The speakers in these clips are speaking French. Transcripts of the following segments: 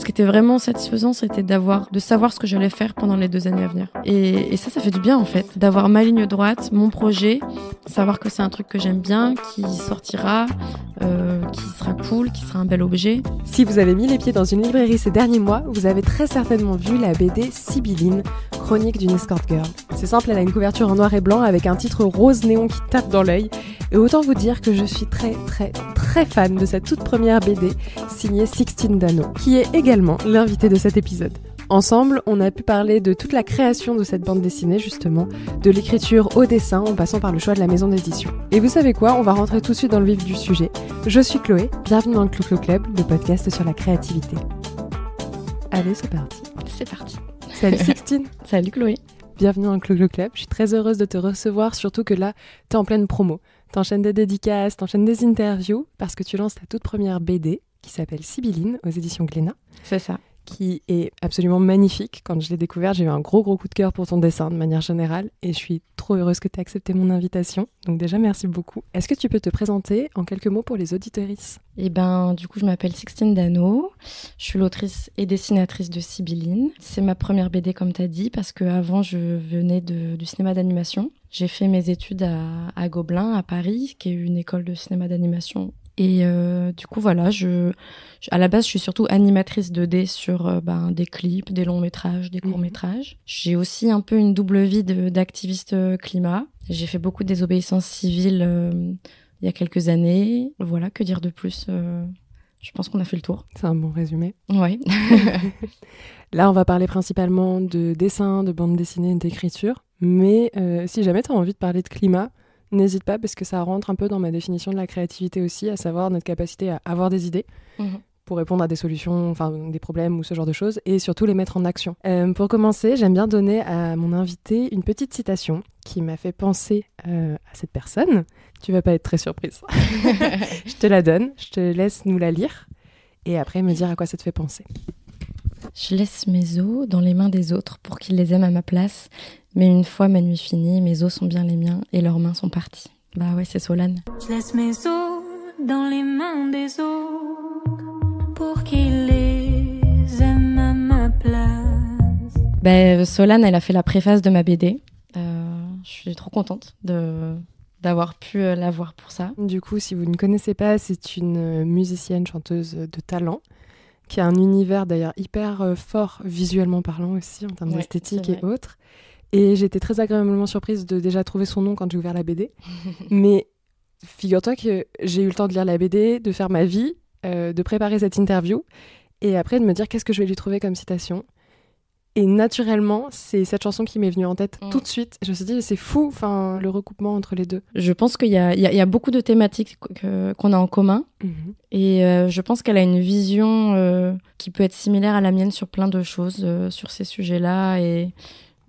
qui était vraiment satisfaisant, c'était de savoir ce que j'allais faire pendant les 2 années à venir. Et ça fait du bien en fait, d'avoir ma ligne droite, mon projet, savoir que c'est un truc que j'aime bien, qui sortira, qui sera cool, qui sera un bel objet. Si vous avez mis les pieds dans une librairie ces derniers mois, vous avez très certainement vu la BD Sibylline, chronique d'une escort girl. C'est simple, elle a une couverture en noir et blanc avec un titre rose néon qui tape dans l'œil. Et autant vous dire que je suis très fan de cette toute première BD signée Sixtine Dano, qui est également l'invitée de cet épisode. Ensemble, on a pu parler de toute la création de cette bande dessinée, justement, de l'écriture au dessin, en passant par le choix de la maison d'édition. Et vous savez quoi, on va rentrer tout de suite dans le vif du sujet. Je suis Chloé, bienvenue dans le Clo-Clo Club, le podcast sur la créativité. Allez, c'est parti. C'est parti. Salut Sixtine. Salut Chloé. Bienvenue dans le Clo-Clo Club, je suis très heureuse de te recevoir, surtout que là, t'es en pleine promo. T'enchaînes des dédicaces, t'enchaînes des interviews, parce que tu lances ta toute première BD, qui s'appelle Sibylline, aux éditions Glénat. C'est ça. Qui est absolument magnifique. Quand je l'ai découverte, j'ai eu un gros coup de cœur pour ton dessin de manière générale et je suis trop heureuse que tu aies accepté mon invitation. Donc déjà, merci beaucoup. Est-ce que tu peux te présenter en quelques mots pour les auditrices ? Du coup, je m'appelle Sixtine Dano. Je suis l'autrice et dessinatrice de Sibylline. C'est ma première BD, comme tu as dit, parce qu'avant, je venais du cinéma d'animation. J'ai fait mes études à Gobelin, à Paris, qui est une école de cinéma d'animation. Et du coup, voilà, à la base, je suis surtout animatrice 2D sur des clips, des longs métrages, des courts métrages. J'ai aussi un peu une double vie d'activiste climat. J'ai fait beaucoup de désobéissance civile il y a quelques années. Voilà, que dire de plus je pense qu'on a fait le tour. C'est un bon résumé. Ouais. Là, on va parler principalement de dessin, de bande dessinée et d'écriture. Mais si jamais tu as envie de parler de climat, n'hésite pas parce que ça rentre un peu dans ma définition de la créativité aussi, à savoir notre capacité à avoir des idées pour répondre à des solutions, enfin des problèmes ou ce genre de choses, et surtout les mettre en action. Pour commencer, j'aime bien donner à mon invité une petite citation qui m'a fait penser à cette personne. Tu vas pas être très surprise. Je te la donne, je te laisse nous la lire et après me dire à quoi ça te fait penser. Je laisse mes os dans les mains des autres pour qu'ils les aiment à ma place. Mais une fois ma nuit finie, mes os sont bien les miens et leurs mains sont parties. Bah ouais, c'est Solane. Je laisse mes os dans les mains des autres pour qu'ils les aiment à ma place. Solane, elle a fait la préface de ma BD. Je suis trop contente d'avoir pu la voir pour ça. Du coup, si vous ne connaissez pas, c'est une musicienne, chanteuse de talent qui a un univers d'ailleurs hyper fort visuellement parlant aussi en termes d'esthétique et autres. Et j'étais très agréablement surprise de déjà trouver son nom quand j'ai ouvert la BD. Mais figure-toi que j'ai eu le temps de lire la BD, de faire ma vie, de préparer cette interview et après de me dire qu'est-ce que je vais lui trouver comme citation. Et naturellement, c'est cette chanson qui m'est venue en tête tout de suite. Je me suis dit, c'est fou, le recoupement entre les deux. Je pense qu'il y a beaucoup de thématiques qu'on a en commun. Et je pense qu'elle a une vision qui peut être similaire à la mienne sur plein de choses, sur ces sujets-là. Et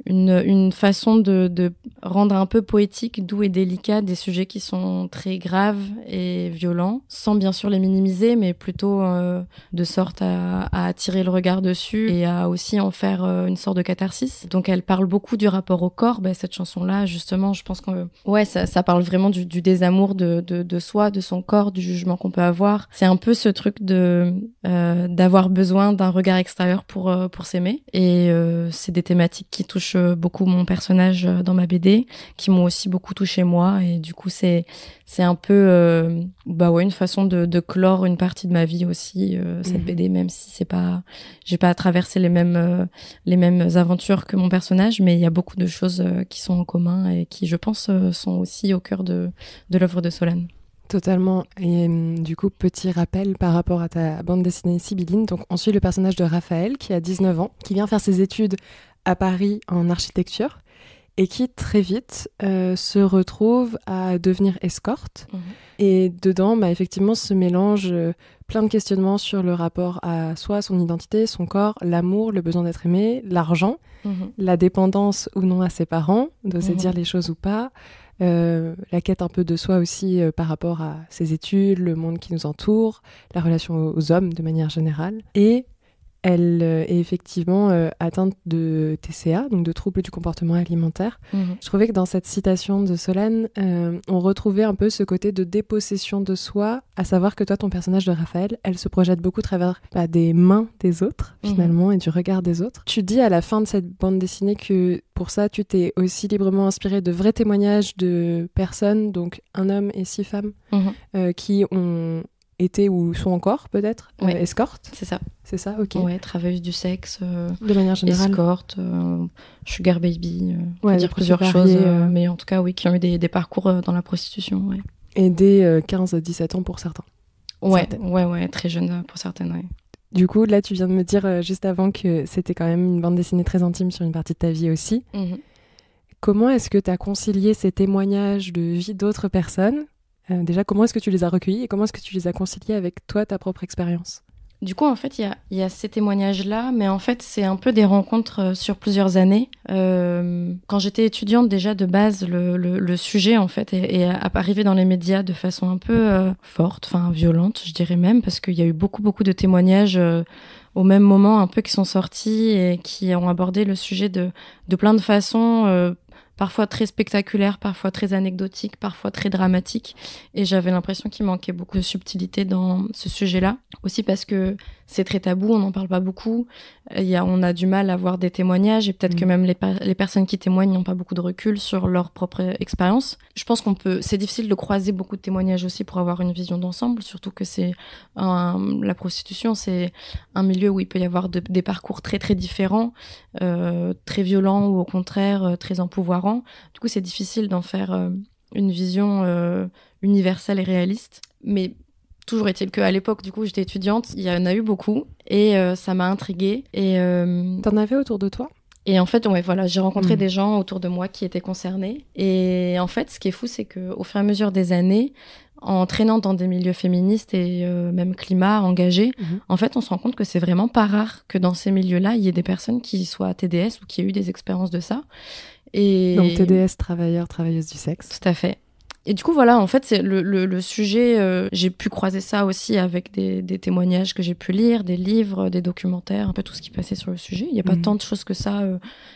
une façon de rendre un peu poétique, doux et délicat des sujets qui sont très graves et violents, sans bien sûr les minimiser, mais plutôt de sorte à attirer le regard dessus et à aussi en faire une sorte de catharsis. Donc elle parle beaucoup du rapport au corps. Cette chanson-là, justement, je pense que ça parle vraiment du désamour de soi, de son corps, du jugement qu'on peut avoir. C'est un peu ce truc d'avoir besoin d'un regard extérieur pour s'aimer. Et c'est des thématiques qui touchent beaucoup mon personnage dans ma BD, qui m'ont aussi beaucoup touché moi, et du coup c'est un peu une façon de clore une partie de ma vie aussi, cette BD, même si j'ai pas traversé les mêmes aventures que mon personnage, mais il y a beaucoup de choses qui sont en commun et qui, je pense, sont aussi au cœur de l'œuvre de Solane. Totalement. Et du coup, petit rappel par rapport à ta bande dessinée Sibylline. Donc, on suit le personnage de Raphaël, qui a 19 ans, qui vient faire ses études à Paris en architecture et qui très vite se retrouve à devenir escorte. Et dedans, effectivement, se mélange plein de questionnements sur le rapport à soi, son identité, son corps, l'amour, le besoin d'être aimé, l'argent, la dépendance ou non à ses parents, d'oser dire les choses ou pas, la quête un peu de soi aussi par rapport à ses études, le monde qui nous entoure, la relation aux hommes de manière générale. Et elle est effectivement atteinte de TCA, donc de troubles du comportement alimentaire. Je trouvais que dans cette citation de Solène, on retrouvait un peu ce côté de dépossession de soi, à savoir que toi, ton personnage de Raphaël, elle se projette beaucoup à travers des mains des autres, finalement, et du regard des autres. Tu dis à la fin de cette bande dessinée que pour ça, tu t'es aussi librement inspirée de vrais témoignages de personnes, donc un homme et 6 femmes, qui ont été ou sont encore peut-être escortes. C'est ça, ok. Ouais, travailleuses du sexe, de manière générale. Escorte, sugar baby, on peut dire plusieurs choses, mais en tout cas, oui, qui ont eu des parcours dans la prostitution. Ouais. Et dès 15-17 ans pour certains. Ouais, très jeune pour certaines, ouais. Du coup, là, tu viens de me dire juste avant que c'était quand même une bande dessinée très intime sur une partie de ta vie aussi. Comment est-ce que tu as concilié ces témoignages de vie d'autres personnes ? Déjà, comment est-ce que tu les as recueillis et comment est-ce que tu les as conciliés avec toi, ta propre expérience ? Du coup, en fait, il y a ces témoignages-là, mais en fait, c'est un peu des rencontres sur plusieurs années. Quand j'étais étudiante, déjà, de base, le sujet, en fait, est arrivé dans les médias de façon un peu forte, enfin violente, je dirais même, parce qu'il y a eu beaucoup de témoignages au même moment, un peu, qui sont sortis et qui ont abordé le sujet de plein de façons, parfois très spectaculaire, parfois très anecdotique, parfois très dramatique. Et j'avais l'impression qu'il manquait beaucoup de subtilité dans ce sujet-là. Aussi parce que c'est très tabou, on n'en parle pas beaucoup. On a du mal à voir des témoignages et peut-être que même les personnes qui témoignent n'ont pas beaucoup de recul sur leur propre expérience. Je pense c'est difficile de croiser beaucoup de témoignages aussi pour avoir une vision d'ensemble, surtout que la prostitution, c'est un milieu où il peut y avoir des parcours très très différents, très violents ou au contraire très empouvoirants. Du coup, c'est difficile d'en faire une vision universelle et réaliste. Mais toujours est-il qu'à l'époque, du coup, j'étais étudiante, il y en a eu beaucoup et ça m'a intriguée. T'en avais autour de toi ? Et en fait, j'ai rencontré des gens autour de moi qui étaient concernés. Et en fait, ce qui est fou, c'est qu'au fur et à mesure des années, en traînant dans des milieux féministes et même climat engagés, en fait, on se rend compte que c'est vraiment pas rare que dans ces milieux-là, il y ait des personnes qui soient TDS ou qui aient eu des expériences de ça. Donc TDS, travailleuses du sexe. Tout à fait. Et du coup, voilà, en fait, c'est le sujet, j'ai pu croiser ça aussi avec des témoignages que j'ai pu lire, des livres, des documentaires, un peu tout ce qui passait sur le sujet. Il n'y a pas tant de choses que ça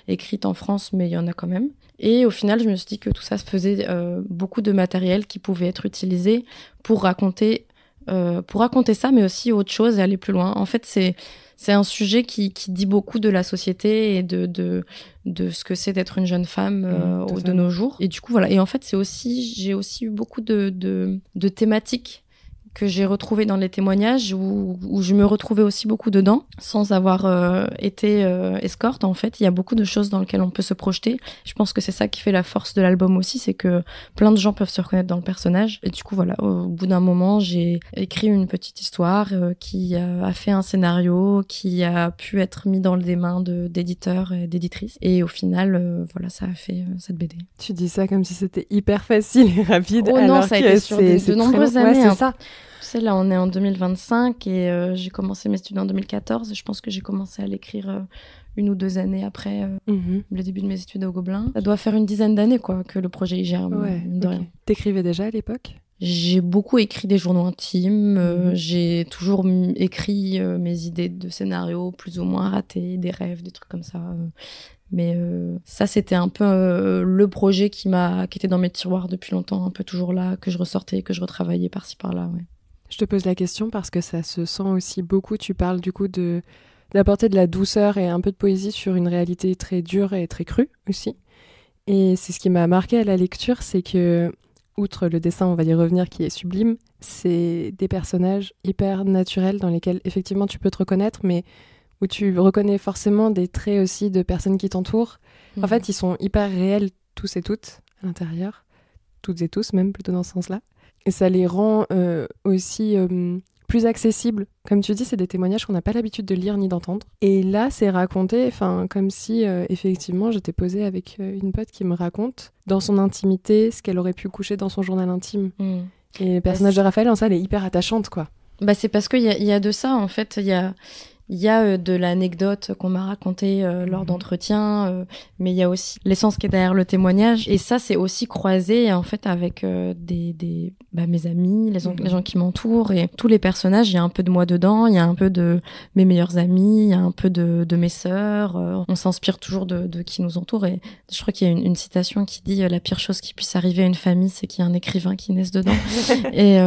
écrites en France, mais il y en a quand même. Et au final, je me suis dit que tout ça faisait beaucoup de matériel qui pouvait être utilisé pour raconter ça, mais aussi autre chose et aller plus loin. En fait, c'est un sujet qui dit beaucoup de la société et de ce que c'est d'être une jeune femme de nos jours. Et du coup, voilà. Et en fait, j'ai aussi eu beaucoup de thématiques que j'ai retrouvées dans les témoignages où je me retrouvais aussi beaucoup dedans, sans avoir été escorte. En fait, il y a beaucoup de choses dans lesquelles on peut se projeter. Je pense que c'est ça qui fait la force de l'album aussi, c'est que plein de gens peuvent se reconnaître dans le personnage. Et du coup, voilà, au bout d'un moment, j'ai écrit une petite histoire qui a fait un scénario, qui a pu être mis dans les mains d'éditeurs et d'éditrices. Et au final, voilà, ça a fait cette BD. Tu dis ça comme si c'était hyper facile et rapide. Oh non, ça a été sur de nombreuses années. Ouais, c'est ça. Tu sais, là, on est en 2025 et j'ai commencé mes études en 2014. Et je pense que j'ai commencé à l'écrire 1 ou 2 années après le début de mes études au Gobelin. Ça doit faire une dizaine d'années, quoi, que le projet y germe, mine de rien. T'écrivais déjà à l'époque ? J'ai beaucoup écrit des journaux intimes. J'ai toujours écrit mes idées de scénarios plus ou moins ratés, des rêves, des trucs comme ça. Mais ça, c'était un peu le projet qui était dans mes tiroirs depuis longtemps, un peu toujours là, que je ressortais, que je retravaillais par-ci, par-là, ouais. Je te pose la question parce que ça se sent aussi beaucoup. Tu parles du coup d'apporter de la douceur et un peu de poésie sur une réalité très dure et très crue aussi. Et c'est ce qui m'a marqué à la lecture, c'est que, outre le dessin, on va y revenir, qui est sublime, c'est des personnages hyper naturels dans lesquels effectivement tu peux te reconnaître, mais où tu reconnais forcément des traits aussi de personnes qui t'entourent. En fait, ils sont hyper réels, tous et toutes, à l'intérieur. Toutes et tous, même, plutôt dans ce sens-là. Et ça les rend aussi plus accessibles. Comme tu dis, c'est des témoignages qu'on n'a pas l'habitude de lire ni d'entendre. Et là, c'est raconté comme si, effectivement, j'étais posée avec une pote qui me raconte, dans son intimité, ce qu'elle aurait pu coucher dans son journal intime. Et le personnage de Raphaël, en ça, elle est hyper attachante, quoi. C'est parce qu'il y a de ça, en fait. Il Il y a de l'anecdote qu'on m'a racontée lors d'entretiens, mais il y a aussi l'essence qui est derrière le témoignage. Et ça, c'est aussi croisé en fait avec mes amis, les gens qui m'entourent et tous les personnages. Il y a un peu de moi dedans, il y a un peu de mes meilleurs amis, il y a un peu de mes sœurs. On s'inspire toujours de qui nous entoure. Et je crois qu'il y a une citation qui dit la pire chose qui puisse arriver à une famille, c'est qu'il y a un écrivain qui naisse dedans. Et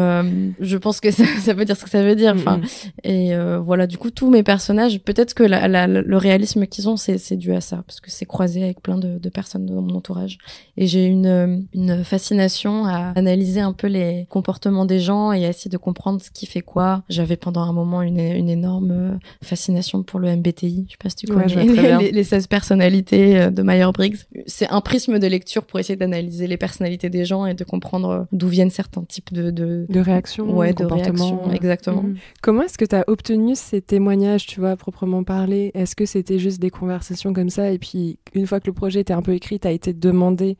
je pense que ça veut dire ce que ça veut dire. Enfin, et voilà, du coup, tous mes personnages, peut-être que le réalisme qu'ils ont, c'est dû à ça, parce que c'est croisé avec plein de personnes dans mon entourage. Et j'ai une fascination à analyser un peu les comportements des gens et à essayer de comprendre ce qui fait quoi. J'avais pendant un moment une énorme fascination pour le MBTI. Je sais pas si tu connais les 16 personnalités de Myers-Briggs. C'est un prisme de lecture pour essayer d'analyser les personnalités des gens et de comprendre d'où viennent certains types de réactions, de réactions, exactement. Comment est-ce que tu as obtenu ces témoignages, tu vois, à proprement parler? Est-ce que c'était juste des conversations comme ça et puis une fois que le projet était un peu écrit, tu as été demandé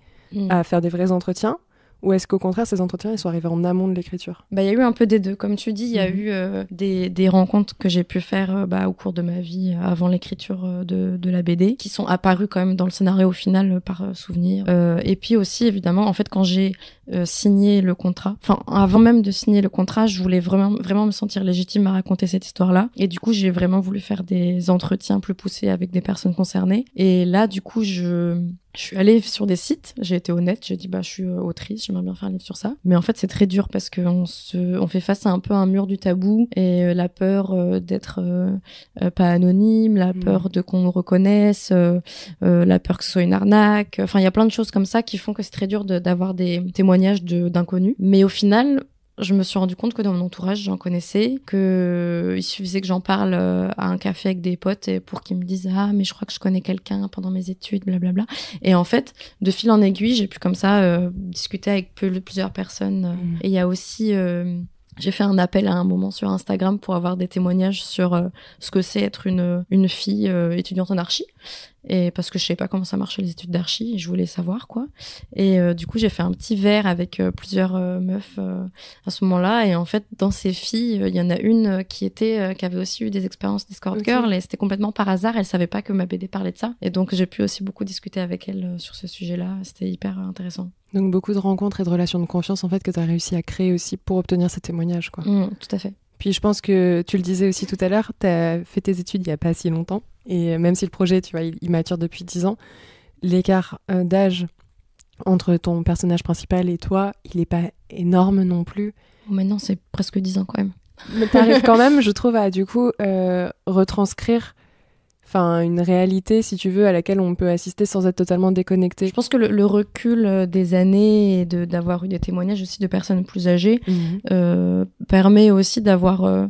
à faire des vrais entretiens? Ou est-ce qu'au contraire, ces entretiens, ils sont arrivés en amont de l'écriture? Il y a eu un peu des deux. Comme tu dis, il y a eu des rencontres que j'ai pu faire au cours de ma vie, avant l'écriture de la BD, qui sont apparues quand même dans le scénario au final par souvenir. Et puis aussi, évidemment, en fait, quand j'ai signé le contrat, enfin, avant même de signer le contrat, je voulais vraiment me sentir légitime à raconter cette histoire-là. Et du coup, j'ai vraiment voulu faire des entretiens plus poussés avec des personnes concernées. Et là, du coup, je suis allée sur des sites, j'ai été honnête, j'ai dit je suis autrice, j'aimerais bien faire un livre sur ça. Mais en fait, c'est très dur parce qu'on fait face à un peu un mur du tabou et la peur d'être pas anonyme, la peur de qu'on nous reconnaisse, la peur que ce soit une arnaque. Enfin, il y a plein de choses comme ça qui font que c'est très dur d'avoir des témoignages d'inconnus. Mais au final, je me suis rendu compte que dans mon entourage, j'en connaissais, que il suffisait que j'en parle à un café avec des potes pour qu'ils me disent mais je crois que je connais quelqu'un pendant mes études, blablabla. Et en fait, de fil en aiguille, j'ai pu comme ça discuter avec plusieurs personnes. Et il y a aussi j'ai fait un appel à un moment sur Instagram pour avoir des témoignages sur ce que c'est être une fille étudiante en archi. Et parce que je savais pas comment ça marchait les études d'archi et je voulais savoir quoi. Et du coup j'ai fait un petit verre avec plusieurs meufs à ce moment-là et en fait dans ces filles il y en a une qui avait aussi eu des expériences d'escort girl et c'était complètement par hasard, elle savait pas que ma BD parlait de ça et donc j'ai pu aussi beaucoup discuter avec elle sur ce sujet-là, c'était hyper intéressant. Donc beaucoup de rencontres et de relations de confiance en fait que tu as réussi à créer aussi pour obtenir ces témoignages quoi. Tout à fait. Puis je pense que tu le disais aussi tout à l'heure, tu as fait tes études il y a pas si longtemps et même si le projet, tu vois, il mature depuis 10 ans, l'écart d'âge entre ton personnage principal et toi, il est pas énorme non plus. Maintenant, c'est presque 10 ans quand même. Mais t'arrives quand même, je trouve, à du coup retranscrire une réalité, si tu veux, à laquelle on peut assister sans être totalement déconnecté. Je pense que le recul des années et d'avoir eu des témoignages aussi de personnes plus âgées permet aussi d'avoir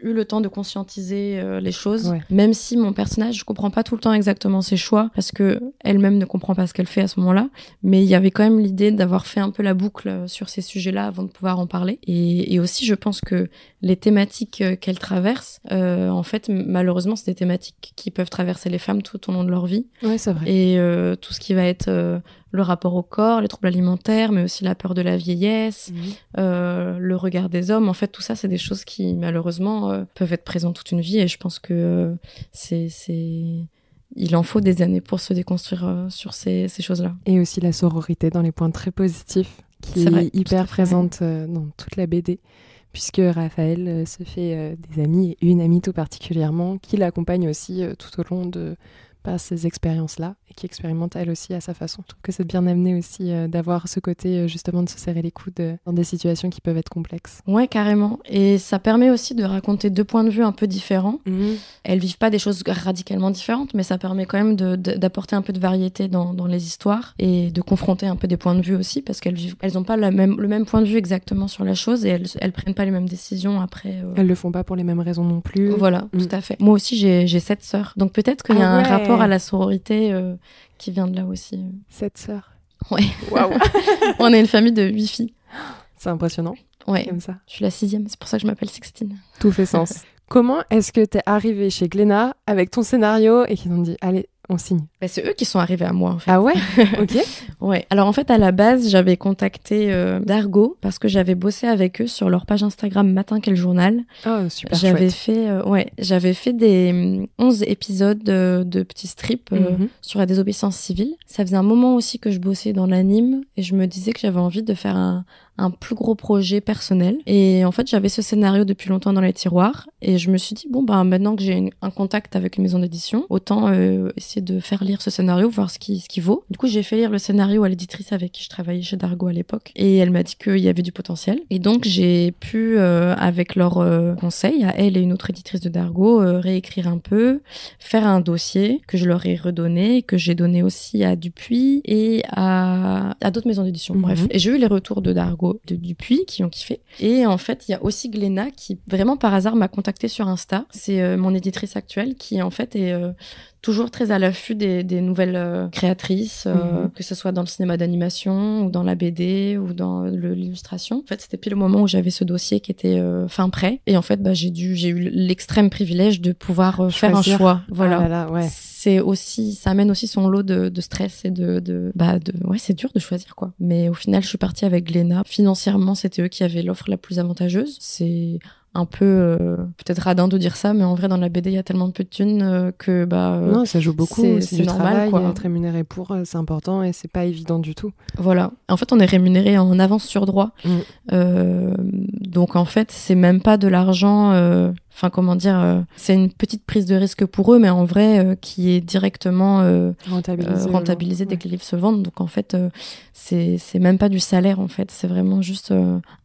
eu le temps de conscientiser les choses, même si mon personnage, je comprends pas tout le temps exactement ses choix parce que elle-même ne comprend pas ce qu'elle fait à ce moment-là, mais il y avait quand même l'idée d'avoir fait un peu la boucle sur ces sujets-là avant de pouvoir en parler. Et aussi, je pense que les thématiques qu'elle traverse, en fait, malheureusement, c'est des thématiques qui peuvent traverser les femmes tout au long de leur vie. Ouais, c'est vrai. Et tout ce qui va être le rapport au corps, les troubles alimentaires, mais aussi la peur de la vieillesse, le regard des hommes. En fait, tout ça, c'est des choses qui, malheureusement, peuvent être présentes toute une vie. Et je pense que il en faut des années pour se déconstruire sur ces choses-là. Et aussi la sororité dans les points très positifs, qui est hyper présente dans toute la BD. Puisque Raphaël se fait des amis, et une amie tout particulièrement, qui l'accompagne aussi tout au long de ces expériences-là et qui expérimente elle aussi à sa façon. Je trouve que c'est bien amené aussi d'avoir ce côté justement de se serrer les coudes dans des situations qui peuvent être complexes. Ouais, carrément. Et ça permet aussi de raconter deux points de vue un peu différents. Elles vivent pas des choses radicalement différentes, mais ça permet quand même d'apporter un peu de variété dans les histoires et de confronter un peu des points de vue aussi parce qu'elles ont pas le même point de vue exactement sur la chose et elles prennent pas les mêmes décisions après. Elles le font pas pour les mêmes raisons non plus. Voilà, tout à fait. Moi aussi j'ai 7 sœurs, donc peut-être qu'il y a un rapport à la sororité qui vient de là aussi. 7 sœurs. Ouais. Waouh. On est une famille de 8 filles. C'est impressionnant. Ouais. Comme ça. Je suis la 6e, c'est pour ça que je m'appelle Sixtine. Tout fait sens. Comment est-ce que t'es arrivée chez Glénat avec ton scénario et qu'ils t'ont dit allez, on signe. Bah, c'est eux qui sont arrivés à moi, en fait. Ah ouais? Ok. Ouais. Alors, en fait, à la base, j'avais contacté Dargo parce que j'avais bossé avec eux sur leur page Instagram Matin Quel Journal. Oh, super J'avais chouette. j'avais fait des 11 épisodes de petits strips sur la désobéissance civile. Ça faisait un moment aussi que je bossais dans l'anime et je me disais que j'avais envie de faire un plus gros projet personnel. Et en fait, j'avais ce scénario depuis longtemps dans les tiroirs et je me suis dit, bon, bah, maintenant que j'ai un contact avec une maison d'édition, autant essayer de faire lire ce scénario, voir ce qui vaut. Du coup, j'ai fait lire le scénario à l'éditrice avec qui je travaillais chez Dargo à l'époque et elle m'a dit qu'il y avait du potentiel. Et donc, j'ai pu, avec leur conseil, à elle et une autre éditrice de Dargo, réécrire un peu, faire un dossier que je leur ai redonné, que j'ai donné aussi à Dupuis et à d'autres maisons d'édition. Bref. Et j'ai eu les retours de Dargo, de Dupuis qui ont kiffé. Et en fait, il y a aussi Glénat qui, vraiment par hasard, m'a contacté sur Insta. C'est mon éditrice actuelle qui, en fait, est toujours très à l'affût des nouvelles créatrices, que ce soit dans le cinéma d'animation ou dans la BD ou dans l'illustration. En fait, c'était pile le moment où j'avais ce dossier qui était fin prêt. Et en fait, bah, j'ai eu l'extrême privilège de pouvoir faire un choix. Voilà. Ah là là, ouais. C'est aussi, ça amène aussi son lot de stress et ouais, c'est dur de choisir, quoi. Mais au final, je suis partie avec Glénat. Financièrement, c'était eux qui avaient l'offre la plus avantageuse. C'est un peu peut-être radin de dire ça, mais en vrai dans la BD il y a tellement peu de thunes que non, ça joue beaucoup, c'est du normal, travail, quoi. Être rémunéré pour, c'est important et c'est pas évident du tout. Voilà, en fait on est rémunéré en avance sur droit, donc en fait c'est même pas de l'argent, enfin comment dire, c'est une petite prise de risque pour eux, mais en vrai qui est directement rentabilisée dès que les livres se vendent. Donc en fait c'est même pas du salaire, en fait c'est vraiment juste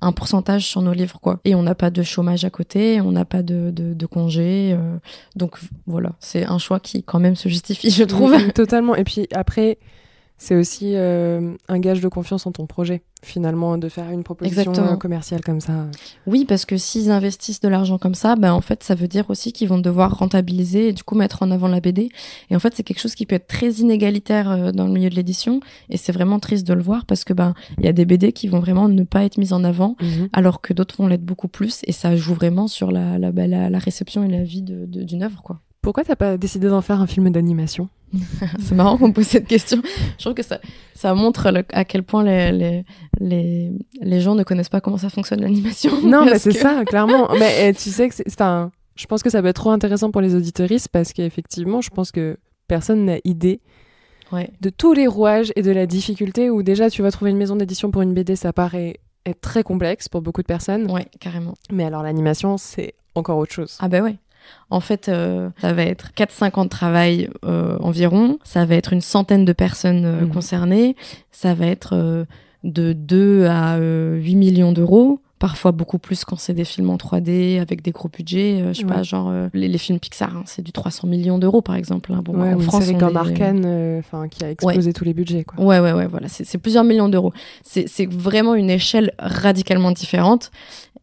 un pourcentage sur nos livres, quoi. Et on n'a pas de chômage à côté, on n'a pas de congé, donc voilà, c'est un choix qui quand même se justifie, je trouve. Totalement. Et puis après c'est aussi un gage de confiance en ton projet, finalement, de faire une proposition commerciale comme ça. Oui, parce que s'ils investissent de l'argent comme ça, ben, en fait, ça veut dire aussi qu'ils vont devoir rentabiliser et du coup mettre en avant la BD. Et en fait, c'est quelque chose qui peut être très inégalitaire dans le milieu de l'édition. Et c'est vraiment triste de le voir parce que y a des BD qui vont vraiment ne pas être mises en avant, alors que d'autres vont l'être beaucoup plus. Et ça joue vraiment sur la réception et la vie d'une œuvre, quoi. Pourquoi t'as pas décidé d'en faire un film d'animation ? C'est marrant qu'on me pose cette question. Je trouve que ça montre à quel point les gens ne connaissent pas comment ça fonctionne l'animation. Non, mais c'est ça, clairement. Mais tu sais que je pense que ça peut être trop intéressant pour les auditeuristes parce qu'effectivement, je pense que personne n'a idée de tous les rouages et de la difficulté où déjà tu vas trouver une maison d'édition pour une BD, ça paraît être très complexe pour beaucoup de personnes. Ouais, carrément. Mais alors l'animation, c'est encore autre chose. Ah bah ouais. En fait, ça va être 4-5 ans de travail environ, ça va être une centaine de personnes concernées, ça va être de 2 à 8 millions d'euros, parfois beaucoup plus quand c'est des films en 3D avec des gros budgets, je sais pas, genre les films Pixar, hein, c'est du 300 millions d'euros par exemple. Hein. Bon, en France, une série comme Arcane, qui a explosé tous les budgets, quoi. Ouais, voilà, c'est plusieurs millions d'euros. C'est vraiment une échelle radicalement différente.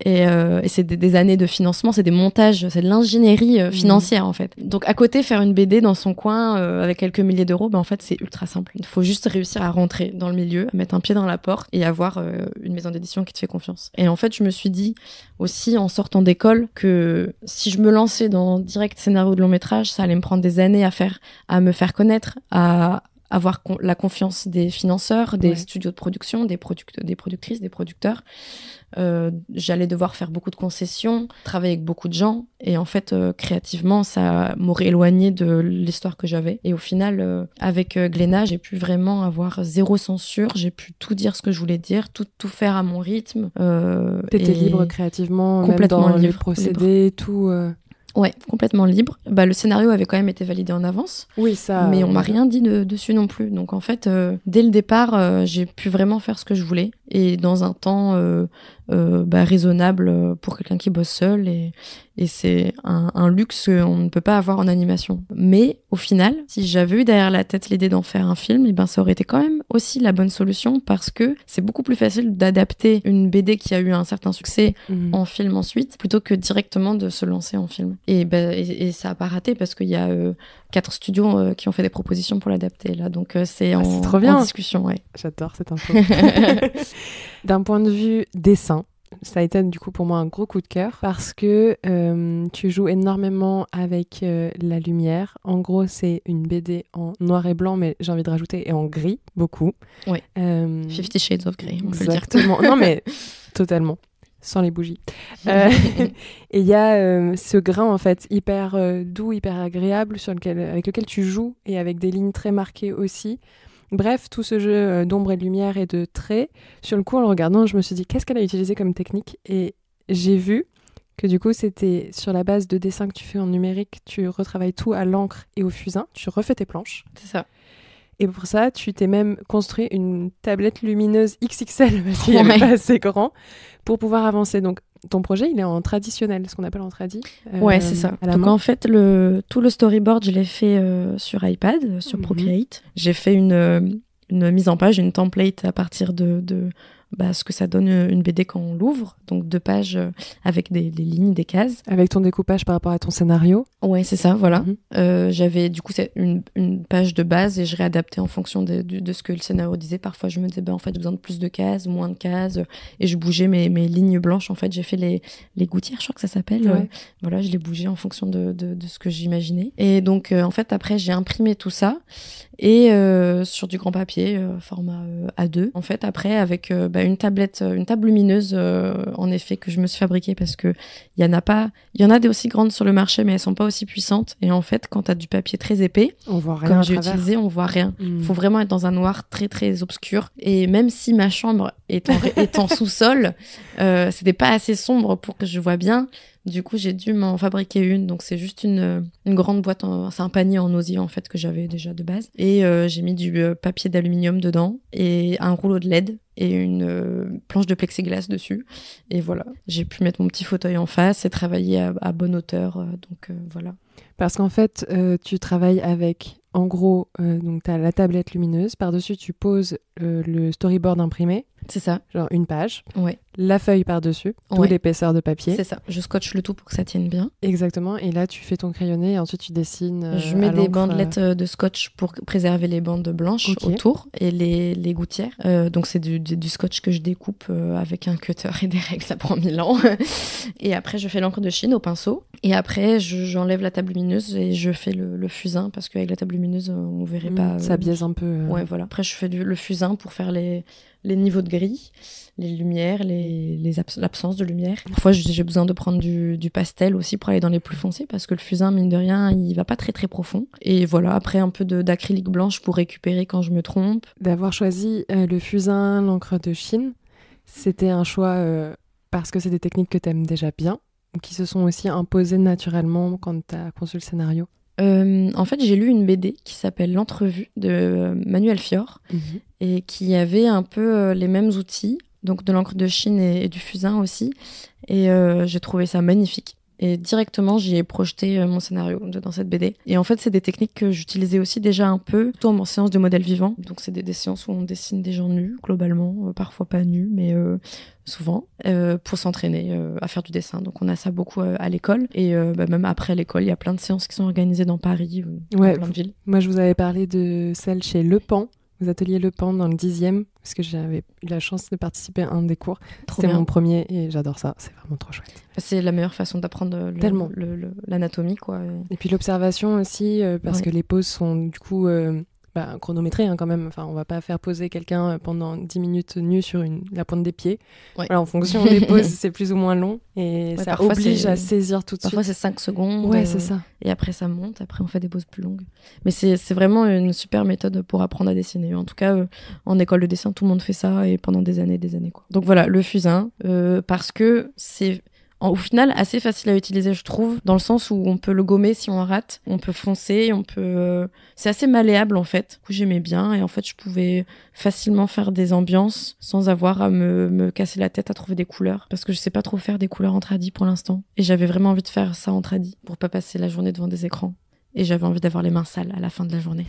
Et c'est des années de financement, c'est des montages, c'est de l'ingénierie financière, en fait. Donc à côté, faire une BD dans son coin avec quelques milliers d'euros, en fait c'est ultra simple. Il faut juste réussir à rentrer dans le milieu, à mettre un pied dans la porte et avoir une maison d'édition qui te fait confiance. Et en fait je me suis dit aussi en sortant d'école que si je me lançais dans direct scénario de long métrage, ça allait me prendre des années à me faire connaître, à avoir la confiance des financeurs, des studios de production, des productrices, des producteurs. J'allais devoir faire beaucoup de concessions, travailler avec beaucoup de gens, et en fait créativement ça m'aurait éloigné de l'histoire que j'avais. Et au final avec Glénat, j'ai pu vraiment avoir zéro censure, j'ai pu tout dire ce que je voulais dire, tout faire à mon rythme. T'étais libre créativement, complètement même dans les procédés, tout. Ouais, complètement libre. Le scénario avait quand même été validé en avance. Oui, ça. Mais on m'a rien dit dessus non plus. Donc en fait, dès le départ, j'ai pu vraiment faire ce que je voulais et dans un temps raisonnable pour quelqu'un qui bosse seul. Et c'est un luxe qu'on ne peut pas avoir en animation. Mais au final, si j'avais eu derrière la tête l'idée d'en faire un film, ça aurait été quand même aussi la bonne solution parce que c'est beaucoup plus facile d'adapter une BD qui a eu un certain succès en film ensuite plutôt que directement de se lancer en film. Et ça a pas raté parce qu'il y a 4 studios qui ont fait des propositions pour l'adapter là. Donc c'est en discussion. Ouais. J'adore cette info. D'un point de vue dessin, ça a été du coup pour moi un gros coup de cœur parce que tu joues énormément avec la lumière. En gros, c'est une BD en noir et blanc, mais j'ai envie de rajouter et en gris, beaucoup. Oui. 50 Shades of Grey, on peut le dire. Exactement. Non, mais totalement. Sans les bougies. Et il y a ce grain, en fait, hyper doux, hyper agréable, avec lequel tu joues et avec des lignes très marquées aussi. Bref, tout ce jeu d'ombre et de lumière et de traits. Sur le coup, en le regardant, je me suis dit, qu'est-ce qu'elle a utilisé comme technique ? Et j'ai vu que du coup, c'était sur la base de dessins que tu fais en numérique, tu retravailles tout à l'encre et au fusain, tu refais tes planches. C'est ça. Et pour ça, tu t'es même construit une tablette lumineuse XXL, parce qu'il n'y avait pas assez grand, pour pouvoir avancer. Donc, ton projet, il est en traditionnel, ce qu'on appelle en tradi. Ouais, c'est ça. Donc, en fait, tout le storyboard, je l'ai fait sur iPad, sur Procreate. J'ai fait une mise en page, une template à partir de ce que ça donne une BD quand on l'ouvre. Donc 2 pages avec des lignes, des cases. Avec ton découpage par rapport à ton scénario. Ouais, c'est ça, voilà. J'avais du coup une page de base et je réadaptais en fonction de ce que le scénario disait. Parfois, je me disais, en fait, j'ai besoin de plus de cases, moins de cases. Et je bougeais mes lignes blanches. En fait, j'ai fait les gouttières, je crois que ça s'appelle. Ouais. Voilà, je les bougeais en fonction de ce que j'imaginais. Et donc, en fait, après, j'ai imprimé tout ça. Et sur du grand papier, format A2. En fait, après, avec une table lumineuse, en effet, que je me suis fabriquée parce que il y en a des aussi grandes sur le marché, mais elles sont pas aussi puissantes. Et en fait, quand t'as du papier très épais, on voit rien comme j'ai utilisé, on voit rien. Faut vraiment être dans un noir très très obscur. Et même si ma chambre est en sous-sol, c'était pas assez sombre pour que je vois bien. Du coup, j'ai dû m'en fabriquer une. Donc, c'est juste une grande boîte. C'est un panier en osier, en fait, que j'avais déjà de base. Et j'ai mis du papier d'aluminium dedans et un rouleau de LED et une planche de plexiglas dessus. Et voilà, j'ai pu mettre mon petit fauteuil en face et travailler à bonne hauteur. Donc, voilà. Parce qu'en fait, tu travailles avec, en gros, donc tu as la tablette lumineuse. Par-dessus, tu poses le storyboard imprimé. C'est ça. Genre une page. Ouais. La feuille par-dessus, toute l'épaisseur de papier. C'est ça. Je scotche le tout pour que ça tienne bien. Exactement. Et là, tu fais ton crayonné et ensuite tu dessines. Je mets des bandelettes de scotch pour préserver les bandes blanches autour et les gouttières. Donc, c'est du scotch que je découpe avec un cutter et des règles. Ça prend 1000 ans. Et après, je fais l'encre de Chine au pinceau. Et après, j'enlève la table lumineuse et je fais le fusain parce qu'avec la table lumineuse, on verrait pas. Ça biaise un peu. Ouais, voilà. Après, je fais le fusain pour faire les niveaux de gris, les lumières, l'absence de lumière. Parfois, j'ai besoin de prendre du pastel aussi pour aller dans les plus foncés parce que le fusain, mine de rien, il va pas très très profond. Et voilà, après un peu d'acrylique blanche pour récupérer quand je me trompe. D'avoir choisi le fusain, l'encre de Chine, c'était un choix parce que c'est des techniques que t'aimes déjà bien ou qui se sont aussi imposées naturellement quand t'as conçu le scénario. En fait, j'ai lu une BD qui s'appelle L'Entrevue de Manuel Fior et qui avait un peu les mêmes outils, donc de l'encre de Chine et du fusain aussi. Et j'ai trouvé ça magnifique. Et directement, j'y ai projeté mon scénario dans cette BD. Et en fait, c'est des techniques que j'utilisais aussi déjà un peu, surtout en séance de modèle vivant. Donc, c'est des séances où on dessine des gens nus, globalement, parfois pas nus, mais souvent, pour s'entraîner à faire du dessin. Donc, on a ça beaucoup à l'école. Et même après l'école, il y a plein de séances qui sont organisées dans Paris, dans plein de villes. Moi, je vous avais parlé de celle chez Le Pan, aux ateliers Le Pan dans le 10e, parce que j'avais eu la chance de participer à un des cours. C'était mon premier et j'adore ça, c'est vraiment trop chouette. C'est la meilleure façon d'apprendre l'anatomie, quoi. Et puis l'observation aussi, parce que les poses sont du coup chronométrées quand même. Enfin, on va pas faire poser quelqu'un pendant 10 minutes nu sur la pointe des pieds. Ouais. Voilà, en fonction des poses, c'est plus ou moins long et ça oblige à saisir tout de suite. Parfois, c'est 5 secondes. Ouais, c'est ça. Et après, ça monte. Après, on fait des poses plus longues. Mais c'est vraiment une super méthode pour apprendre à dessiner. En tout cas, en école de dessin, tout le monde fait ça et pendant des années, quoi. Donc voilà, le fusain, parce que c'est au final assez facile à utiliser, je trouve, dans le sens où on peut le gommer si on rate, on peut foncer, c'est assez malléable en fait. Du coup, j'aimais bien et en fait je pouvais facilement faire des ambiances sans avoir à me casser la tête à trouver des couleurs, parce que je sais pas trop faire des couleurs en tradi pour l'instant et j'avais vraiment envie de faire ça en tradi pour pas passer la journée devant des écrans. Et j'avais envie d'avoir les mains sales à la fin de la journée.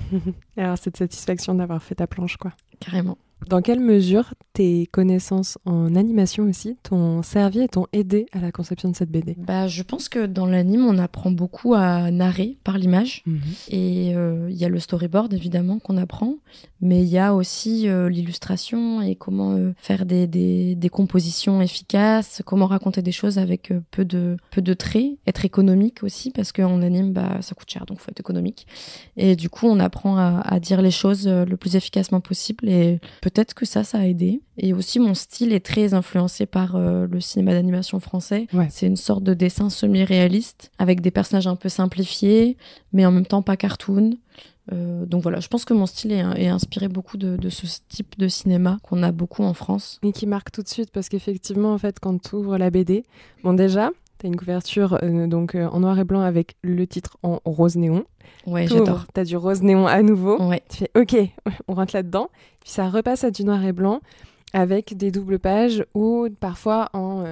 Alors, cette satisfaction d'avoir fait ta planche, quoi. Carrément. Dans quelle mesure tes connaissances en animation aussi t'ont servi et t'ont aidé à la conception de cette BD? Je pense que dans l'anime, on apprend beaucoup à narrer par l'image. Et il y a le storyboard, évidemment, qu'on apprend. Mais il y a aussi l'illustration et comment faire des compositions efficaces, comment raconter des choses avec peu de traits, être économique aussi, parce qu'en anime, ça coûte cher, donc il faut être économique. Et du coup, on apprend à dire les choses le plus efficacement possible. Et peut-être que ça a aidé. Et aussi, mon style est très influencé par le cinéma d'animation français. Ouais. C'est une sorte de dessin semi-réaliste, avec des personnages un peu simplifiés, mais en même temps pas cartoon. Donc voilà, je pense que mon style est inspiré beaucoup de ce type de cinéma qu'on a beaucoup en France. Et qui marque tout de suite, parce qu'effectivement, en fait, quand tu ouvres la BD, bon déjà, t'as une couverture en noir et blanc avec le titre en rose néon. Ouais, j'adore. T'as du rose néon à nouveau. Ouais. Tu fais OK, on rentre là-dedans. Puis ça repasse à du noir et blanc avec des doubles pages ou parfois en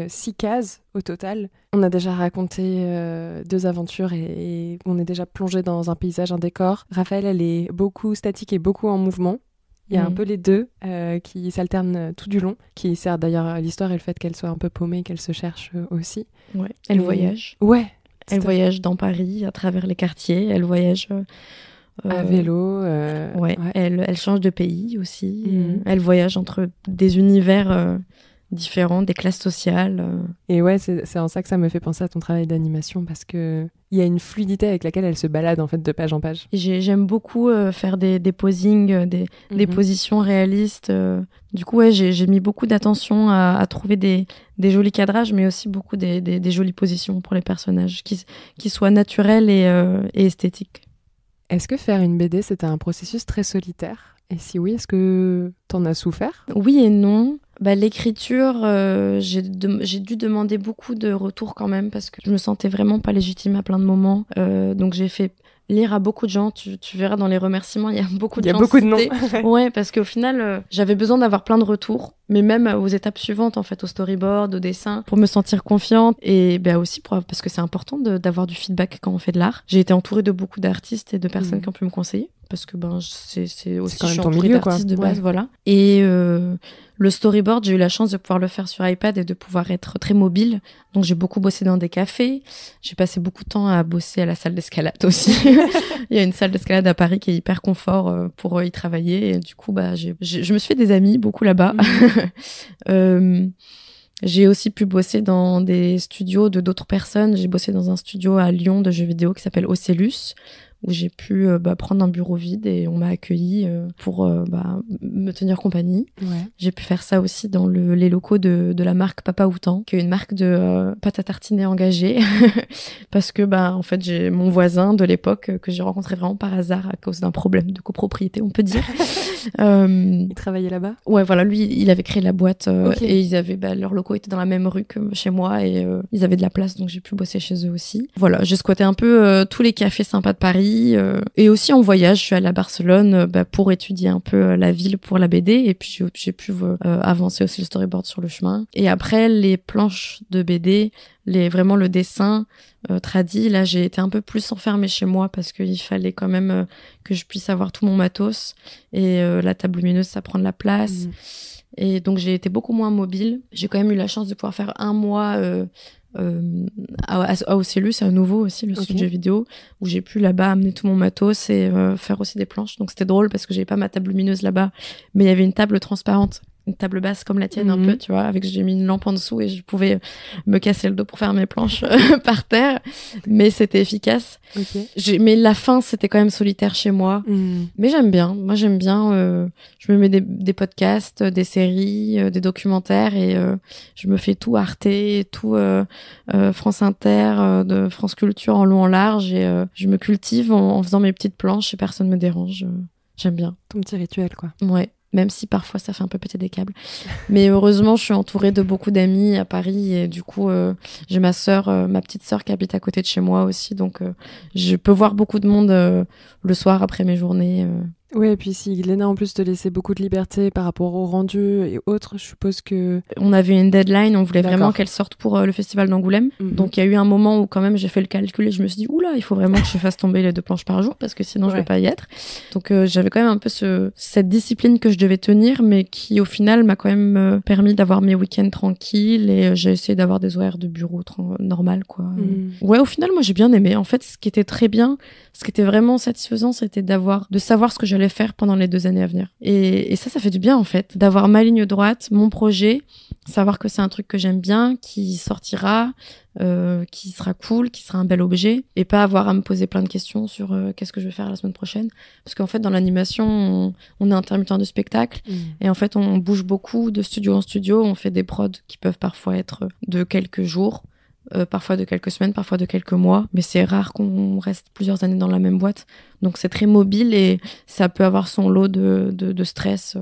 6 cases au total. On a déjà raconté 2 aventures et on est déjà plongé dans un paysage, un décor. Raphaël, elle est beaucoup statique et beaucoup en mouvement. Il y a un peu les deux qui s'alternent tout du long, qui sert d'ailleurs à l'histoire et le fait qu'elle soit un peu paumée, qu'elle se cherche aussi. Ouais. Elle voyage. Ouais. Elle voyage dans Paris, à travers les quartiers. Elle voyage à vélo. Ouais. Elle change de pays aussi. Elle voyage entre des univers différents, des classes sociales. Et ouais, c'est en ça que ça me fait penser à ton travail d'animation, parce que il y a une fluidité avec laquelle elle se balade en fait de page en page. J'aime beaucoup faire des posings, des positions réalistes. Du coup, ouais, j'ai mis beaucoup d'attention à trouver des jolis cadrages, mais aussi beaucoup des jolies positions pour les personnages, qui soient naturelles et esthétiques. Est-ce que faire une BD, c'était un processus très solitaire? Et si oui, est-ce que t'en as souffert? Oui et non. L'écriture, j'ai dû demander beaucoup de retours quand même, parce que je me sentais vraiment pas légitime à plein de moments. Donc j'ai fait lire à beaucoup de gens. Tu verras dans les remerciements, il y a beaucoup de gens. Il y a beaucoup de noms. Ouais, parce qu'au final, j'avais besoin d'avoir plein de retours, mais même aux étapes suivantes, en fait, au storyboard, au dessin, pour me sentir confiante. Et aussi parce que c'est important d'avoir du feedback quand on fait de l'art. J'ai été entourée de beaucoup d'artistes et de personnes qui ont pu me conseiller, parce que c'est aussi quand même je suis ton entourée milieu, d'artistes quoi. de base, voilà. Et le storyboard, j'ai eu la chance de pouvoir le faire sur iPad et de pouvoir être très mobile. Donc j'ai beaucoup bossé dans des cafés. J'ai passé beaucoup de temps à bosser à la salle d'escalade aussi. Il y a une salle d'escalade à Paris qui est hyper confort pour y travailler. Et du coup, je me suis fait des amis beaucoup là-bas. J'ai aussi pu bosser dans des studios de d'autres personnes. J'ai bossé dans un studio à Lyon de jeux vidéo qui s'appelle Ocellus, où j'ai pu prendre un bureau vide et on m'a accueilli pour me tenir compagnie. Ouais. J'ai pu faire ça aussi dans les locaux de la marque Papa Outan, qui est une marque de pâte à tartiner engagée, parce que en fait j'ai mon voisin de l'époque que j'ai rencontré vraiment par hasard à cause d'un problème de copropriété, on peut dire. Il travaillait là-bas? Ouais, voilà, lui il avait créé la boîte Okay. et ils avaient leurs locaux étaient dans la même rue que chez moi et ils avaient de la place, donc j'ai pu bosser chez eux aussi. Voilà, j'ai squatté un peu tous les cafés sympas de Paris. Et aussi en voyage, je suis allée à Barcelone pour étudier un peu la ville pour la BD, et puis j'ai pu avancer aussi le storyboard sur le chemin. Et après, les planches de BD, vraiment le dessin tradi, là j'ai été un peu plus enfermée chez moi, parce qu'il fallait quand même que je puisse avoir tout mon matos, et la table lumineuse, ça prend de la place. Et donc j'ai été beaucoup moins mobile. J'ai quand même eu la chance de pouvoir faire un mois à Ocellus, à nouveau aussi, le studio vidéo, où j'ai pu là-bas amener tout mon matos et faire aussi des planches. Donc c'était drôle parce que j'avais pas ma table lumineuse là-bas, mais il y avait une table transparente, une table basse comme la tienne un peu, tu vois, j'ai mis une lampe en dessous et je pouvais me casser le dos pour faire mes planches par terre, mais c'était efficace. Mais la fin, c'était quand même solitaire chez moi. Mais j'aime bien. Moi, j'aime bien. Je me mets des podcasts, des séries, des documentaires, et je me fais tout Arte, tout France Inter, de France Culture en long en large, et je me cultive en faisant mes petites planches et personne me dérange. J'aime bien. Ton petit rituel, quoi. Ouais. Même si parfois ça fait un peu péter des câbles. Mais heureusement, je suis entourée de beaucoup d'amis à Paris, et du coup, j'ai ma petite sœur qui habite à côté de chez moi aussi, donc je peux voir beaucoup de monde le soir après mes journées. Ouais, et puis si Glénat en plus te laissait beaucoup de liberté par rapport au rendu et autres, je suppose que... On avait une deadline, on voulait vraiment qu'elle sorte pour le festival d'Angoulême. Donc il y a eu un moment où quand même j'ai fait le calcul et je me suis dit oula, il faut vraiment que je fasse tomber les 2 planches par jour parce que sinon je vais pas y être. Donc j'avais quand même un peu cette discipline que je devais tenir, mais qui au final m'a quand même permis d'avoir mes week-ends tranquilles et j'ai essayé d'avoir des horaires de bureau normal quoi. Ouais, au final moi j'ai bien aimé. En fait, ce qui était très bien, ce qui était vraiment satisfaisant, c'était de savoir ce que j'allais faire pendant les 2 années à venir. Et ça fait du bien en fait, d'avoir ma ligne droite, mon projet, savoir que c'est un truc que j'aime bien, qui sortira, qui sera cool, qui sera un bel objet, et pas avoir à me poser plein de questions sur qu'est-ce que je vais faire la semaine prochaine. Parce qu'en fait, dans l'animation, on est intermittent du spectacle, et en fait, on bouge beaucoup de studio en studio, on fait des prods qui peuvent parfois être de quelques jours, parfois de quelques semaines, parfois de quelques mois, mais c'est rare qu'on reste plusieurs années dans la même boîte. Donc c'est très mobile et ça peut avoir son lot de stress.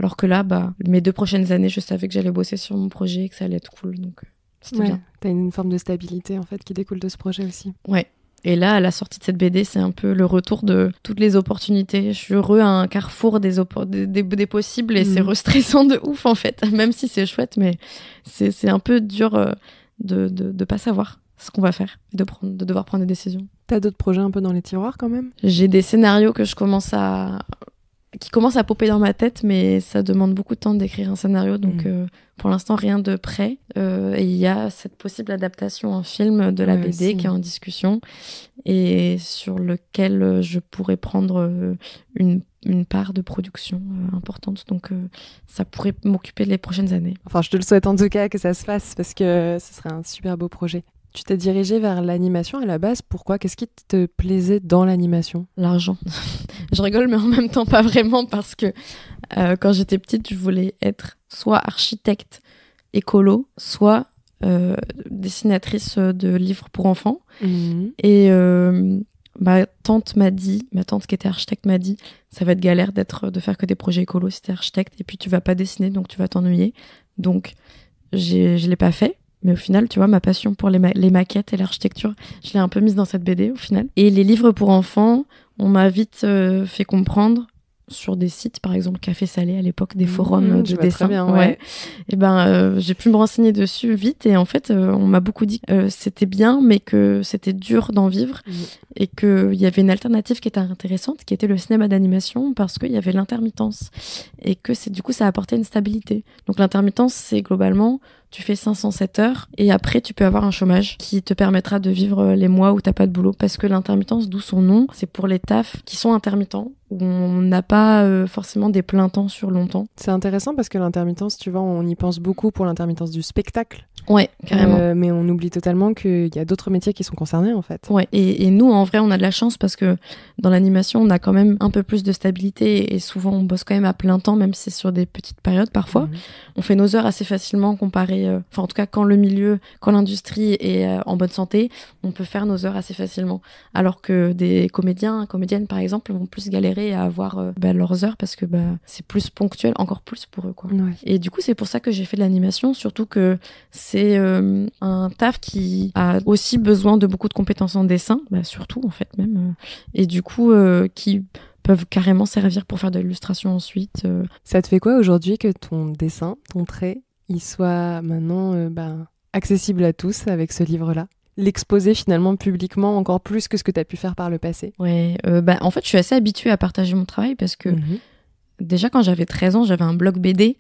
Alors que là, mes 2 prochaines années, je savais que j'allais bosser sur mon projet et que ça allait être cool. Donc c'était bien. T'as une forme de stabilité en fait qui découle de ce projet aussi. Ouais. Et là, à la sortie de cette BD, c'est un peu le retour de toutes les opportunités. Je suis heureux à un carrefour des possibles et c'est restressant de ouf en fait. Même si c'est chouette, mais c'est un peu dur de pas savoir ce qu'on va faire, de devoir prendre des décisions. T'as d'autres projets un peu dans les tiroirs quand même ? J'ai des scénarios qui commencent à popper dans ma tête, mais ça demande beaucoup de temps d'écrire un scénario, donc pour l'instant rien de prêt. Et il y a cette possible adaptation en film de la BD aussi, qui est en discussion et sur lequel je pourrais prendre une part de production importante, donc ça pourrait m'occuper les prochaines années. Enfin, je te le souhaite en tout cas que ça se fasse parce que ce serait un super beau projet. Tu t'es dirigée vers l'animation à la base, pourquoi ? Qu'est-ce qui te plaisait dans l'animation ? L'argent. Je rigole, mais en même temps pas vraiment, parce que quand j'étais petite, je voulais être soit architecte écolo, soit dessinatrice de livres pour enfants. Et ma tante qui était architecte m'a dit, ça va être galère de faire que des projets écolos si t'es architecte, et puis tu vas pas dessiner, donc tu vas t'ennuyer. Donc je l'ai pas fait. Mais au final, tu vois, ma passion pour les maquettes et l'architecture, je l'ai un peu mise dans cette BD au final. Et les livres pour enfants, on m'a vite fait comprendre sur des sites, par exemple Café Salé à l'époque, des forums de dessin. Très bien, ouais. Et j'ai pu me renseigner dessus vite et en fait, on m'a beaucoup dit que c'était bien, mais que c'était dur d'en vivre et qu'il y avait une alternative qui était intéressante, qui était le cinéma d'animation, parce qu'il y avait l'intermittence et que du coup, ça apportait une stabilité. Donc l'intermittence, c'est globalement, tu fais 507 heures et après, tu peux avoir un chômage qui te permettra de vivre les mois où t'as pas de boulot, parce que l'intermittence, d'où son nom, c'est pour les tafs qui sont intermittents, où on n'a pas forcément des pleins temps sur longtemps. C'est intéressant parce que l'intermittence, tu vois, on y pense beaucoup pour l'intermittence du spectacle. Ouais, carrément. Mais on oublie totalement qu'il y a d'autres métiers qui sont concernés, en fait. Ouais, et nous, en vrai, on a de la chance parce que dans l'animation, on a quand même un peu plus de stabilité et souvent, on bosse quand même à plein temps, même si c'est sur des petites périodes parfois. On fait nos heures assez facilement comparé... Enfin, en tout cas, quand l'industrie est en bonne santé, on peut faire nos heures assez facilement. Alors que des comédiennes, par exemple, vont plus galérer à avoir leurs heures parce que c'est plus ponctuel, encore plus pour eux, quoi. Ouais. Et du coup, c'est pour ça que j'ai fait de l'animation, surtout que c'est un taf qui a aussi besoin de beaucoup de compétences en dessin, surtout en fait même, et du coup qui peuvent carrément servir pour faire de l'illustration ensuite. Ça te fait quoi aujourd'hui que ton dessin, ton trait, il soit maintenant accessible à tous avec ce livre-là ? L'exposer finalement publiquement encore plus que ce que tu as pu faire par le passé ? Ouais, en fait je suis assez habituée à partager mon travail parce que déjà, quand j'avais 13 ans, j'avais un blog BD.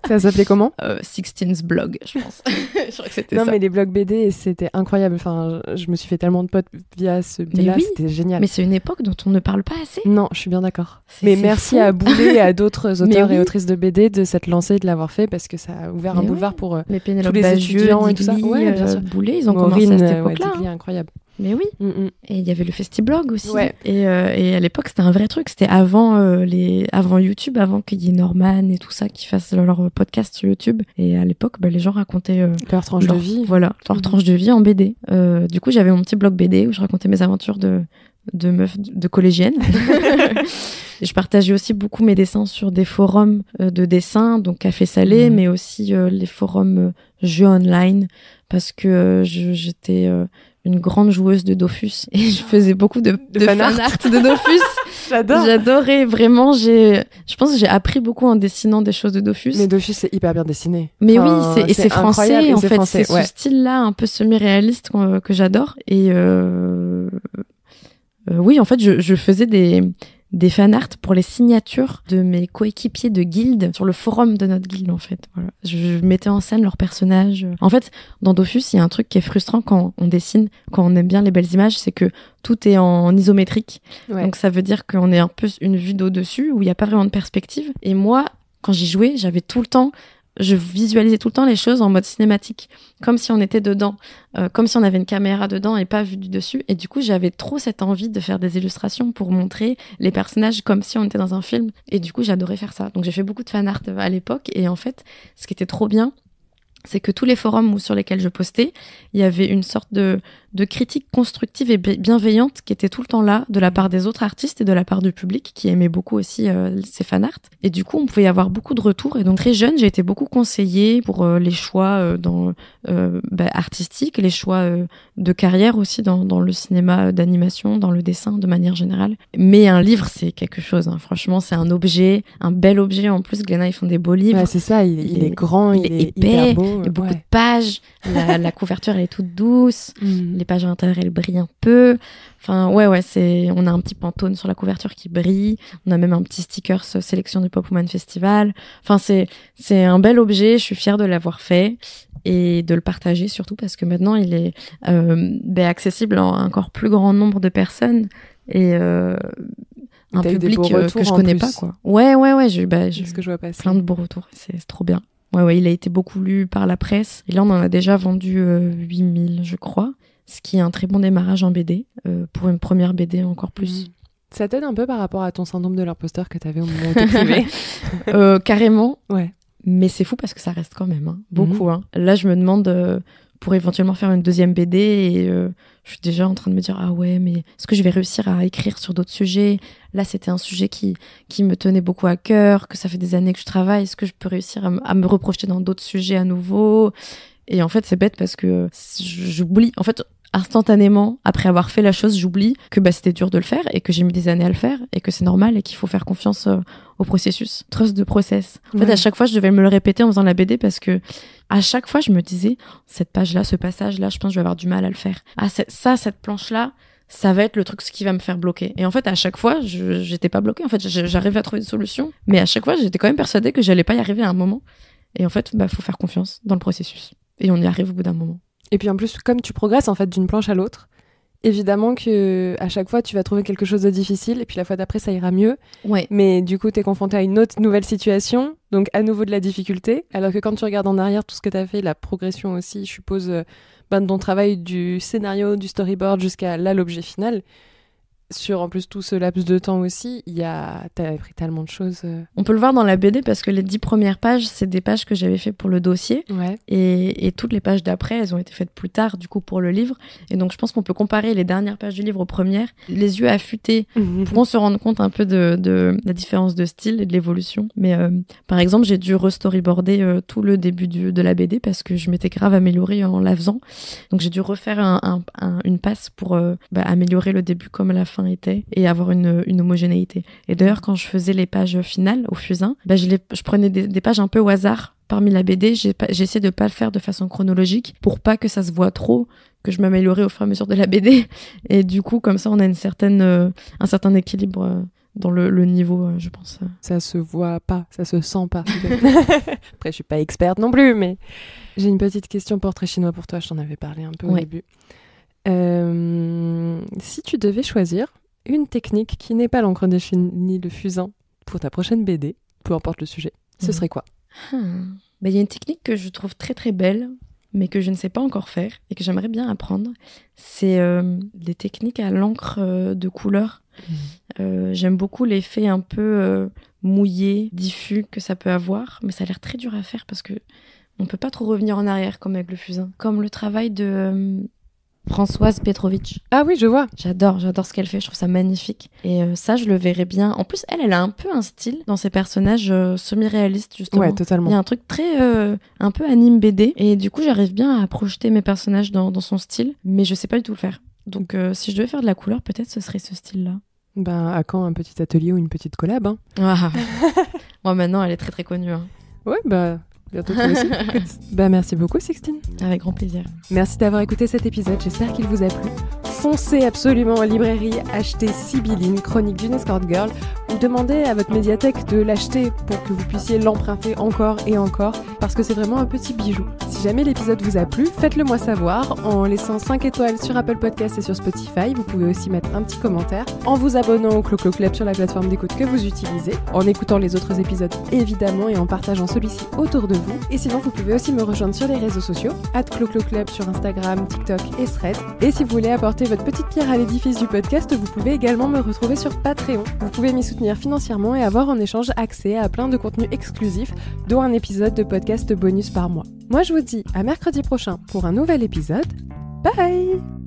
Ça s'appelait comment ? 16's blog, je pense. Je crois que c'était ça. Non, mais les blogs BD, c'était incroyable. Enfin, je me suis fait tellement de potes via ce biais-là, c'était génial. Mais c'est une époque dont on ne parle pas assez. Non, je suis bien d'accord. Mais merci fou. À Boulet et à d'autres auteurs et autrices de BD de s'être lancés et de l'avoir fait, parce que ça a ouvert un boulevard pour tous les étudiants et tout ça. Ouais, bien sûr. Boulet, ils ont commencé à cette époque-là. Digli, incroyable. Mais oui. Et il y avait le Festiblog aussi. Ouais. Et à l'époque, c'était un vrai truc. C'était avant YouTube, avant qu'il y ait Norman et tout ça qui fassent leur podcast sur YouTube. Et à l'époque, les gens racontaient leur tranche de vie. Voilà, leur tranche de vie en BD. Du coup, j'avais mon petit blog BD où je racontais mes aventures de meufs, de collégiennes. Et je partageais aussi beaucoup mes dessins sur des forums de dessin, donc Café Salé, mais aussi les forums jeux online, parce que j'étais une grande joueuse de Dofus et je faisais beaucoup de fan art de Dofus. J'adore. J'adorais vraiment. Je pense que j'ai appris beaucoup en dessinant des choses de Dofus. Mais Dofus, c'est hyper bien dessiné. Mais oui, c'est français. En fait, français, c'est ce style-là un peu semi-réaliste que j'adore. Et oui, en fait, je faisais des fanarts pour les signatures de mes coéquipiers de guilde sur le forum de notre guilde, en fait. Voilà. Je mettais en scène leurs personnages. En fait, dans Dofus, il y a un truc qui est frustrant quand on dessine, quand on aime bien les belles images, c'est que tout est en isométrique. Ouais. Donc ça veut dire qu'on est un peu une vue d'au-dessus où il n'y a pas vraiment de perspective. Et moi, quand j'y jouais, je visualisais tout le temps les choses en mode cinématique, comme si on était dedans, comme si on avait une caméra dedans et pas vu du dessus. Et du coup, j'avais trop cette envie de faire des illustrations pour montrer les personnages comme si on était dans un film. Et du coup, j'adorais faire ça. Donc j'ai fait beaucoup de fanart à l'époque. Et en fait, ce qui était trop bien, c'est que tous les forums sur lesquels je postais, il y avait une sorte de critique constructive et bienveillante qui était tout le temps là, de la part des autres artistes et de la part du public, qui aimait beaucoup aussi ces fanarts. Et du coup, on pouvait y avoir beaucoup de retours. Et donc, très jeune, j'ai été beaucoup conseillée pour les choix artistiques, les choix de carrière aussi dans le cinéma d'animation, dans le dessin de manière générale. Mais un livre, c'est quelque chose. Hein. Franchement, c'est un objet, un bel objet. En plus, Glénat, ils font des beaux livres. Ouais, c'est ça, il est grand, il est épais, hyper beau. Il y a beaucoup de pages. La couverture, elle est toute douce. Les pages à l'intérieur, elles brillent un peu. Enfin, on a un petit Pantone sur la couverture qui brille. On a même un petit sticker sélection du Pop Woman Festival. Enfin, c'est un bel objet. Je suis fière de l'avoir fait et de le partager surtout parce que maintenant, il est accessible à un encore plus grand nombre de personnes et un public que je connais pas, quoi. Ouais. J'ai ce que je vois passer. Plein de beaux retours. C'est trop bien. Ouais, il a été beaucoup lu par la presse. Et là, on en a déjà vendu 8000, je crois. Ce qui est un très bon démarrage en BD. Pour une première BD, encore plus. Ça t'aide un peu par rapport à ton syndrome de l'imposteur que t'avais au moment où t'écrivais? Carrément. Ouais. Mais c'est fou parce que ça reste quand même. Hein. Beaucoup. Hein. Là, je me demande pour éventuellement faire une deuxième BD et je suis déjà en train de me dire ah ouais, mais est-ce que je vais réussir à écrire sur d'autres sujets? Là, c'était un sujet qui me tenait beaucoup à cœur, que ça fait des années que je travaille. Est-ce que je peux réussir à me reprojeter dans d'autres sujets à nouveau? Et en fait, c'est bête parce que j'oublie. En fait, instantanément, après avoir fait la chose, j'oublie que c'était dur de le faire et que j'ai mis des années à le faire et que c'est normal et qu'il faut faire confiance au processus. Trust the process. En fait, à chaque fois, je devais me le répéter en faisant la BD parce que à chaque fois, je me disais, cette page-là, ce passage-là, je pense que je vais avoir du mal à le faire. Ah, cette planche-là, ça va être le truc qui va me faire bloquer. Et en fait, à chaque fois, j'étais pas bloquée. En fait, j'arrivais à trouver des solutions. Mais à chaque fois, j'étais quand même persuadée que j'allais pas y arriver à un moment. Et en fait, faut faire confiance dans le processus. Et on y arrive au bout d'un moment. Et puis en plus, comme tu progresses en fait d'une planche à l'autre, évidemment que à chaque fois tu vas trouver quelque chose de difficile et puis la fois d'après ça ira mieux. Ouais. Mais du coup, t'es confronté à une autre nouvelle situation, donc à nouveau de la difficulté. Alors que quand tu regardes en arrière tout ce que t'as fait, la progression aussi, je suppose, de ton travail du scénario, du storyboard jusqu'à là l'objet final. Sur en plus tout ce laps de temps aussi, t'as appris tellement de choses. On peut le voir dans la BD parce que les 10 premières pages, c'est des pages que j'avais fait pour le dossier. Ouais. Et toutes les pages d'après, elles ont été faites plus tard, du coup, pour le livre. Et donc, je pense qu'on peut comparer les dernières pages du livre aux premières. Les yeux affûtés pourront se rendre compte un peu de la différence de style et de l'évolution. Mais par exemple, j'ai dû restoryboarder tout le début de la BD parce que je m'étais grave améliorée en la faisant. Donc, j'ai dû refaire une passe pour améliorer le début comme la fin était et avoir une homogénéité. Et d'ailleurs, quand je faisais les pages finales au fusain, je prenais des pages un peu au hasard parmi la BD. J'ai essayé de pas le faire de façon chronologique pour pas que ça se voit trop, que je m'améliorais au fur et à mesure de la BD. Et du coup, comme ça, on a un certain équilibre dans le niveau, je pense. Ça se voit pas, ça se sent pas. Après, je suis pas experte non plus, mais j'ai une petite question portrait chinois pour toi. Je t'en avais parlé un peu au début. Si tu devais choisir une technique qui n'est pas l'encre de Chine ni le fusain pour ta prochaine BD, peu importe le sujet, ce serait quoi? Il y a une technique que je trouve très très belle, mais que je ne sais pas encore faire et que j'aimerais bien apprendre. C'est les techniques à l'encre de couleur. J'aime beaucoup l'effet un peu mouillé, diffus que ça peut avoir, mais ça a l'air très dur à faire parce que on peut pas trop revenir en arrière comme avec le fusain. Comme le travail de Françoise Petrovitch. Ah oui, je vois. J'adore ce qu'elle fait, je trouve ça magnifique. Et ça, je le verrais bien. En plus, elle a un peu un style dans ses personnages semi-réalistes, justement. Ouais, totalement. Il y a un truc très, un peu anime BD. Et du coup, j'arrive bien à projeter mes personnages dans son style, mais je sais pas du tout le faire. Donc, si je devais faire de la couleur, peut-être ce serait ce style-là. Ben, à quand un petit atelier ou une petite collab, hein. Ah. Bon, maintenant, elle est très très connue. Hein. Ouais, bah, bientôt toi aussi. Bah, merci beaucoup, Sixtine. Avec grand plaisir. Merci d'avoir écouté cet épisode, j'espère qu'il vous a plu. Foncez absolument en librairie, achetez Sibylline, chronique d'une escort girl, ou demandez à votre médiathèque de l'acheter pour que vous puissiez l'emprunter encore et encore, parce que c'est vraiment un petit bijou. Si jamais l'épisode vous a plu, faites-le moi savoir en laissant 5 étoiles sur Apple Podcasts et sur Spotify. Vous pouvez aussi mettre un petit commentaire, en vous abonnant au Clo-Clo Club sur la plateforme d'écoute que vous utilisez, en écoutant les autres épisodes évidemment et en partageant celui-ci autour de vous. Et sinon, vous pouvez aussi me rejoindre sur les réseaux sociaux, @Clo-Clo Club sur Instagram, TikTok et Threads. Et si vous voulez apporter votre petite pierre à l'édifice du podcast, vous pouvez également me retrouver sur Patreon. Vous pouvez m'y soutenir financièrement et avoir en échange accès à plein de contenus exclusifs, dont un épisode de podcast bonus par mois. Moi, je vous dis à mercredi prochain pour un nouvel épisode. Bye!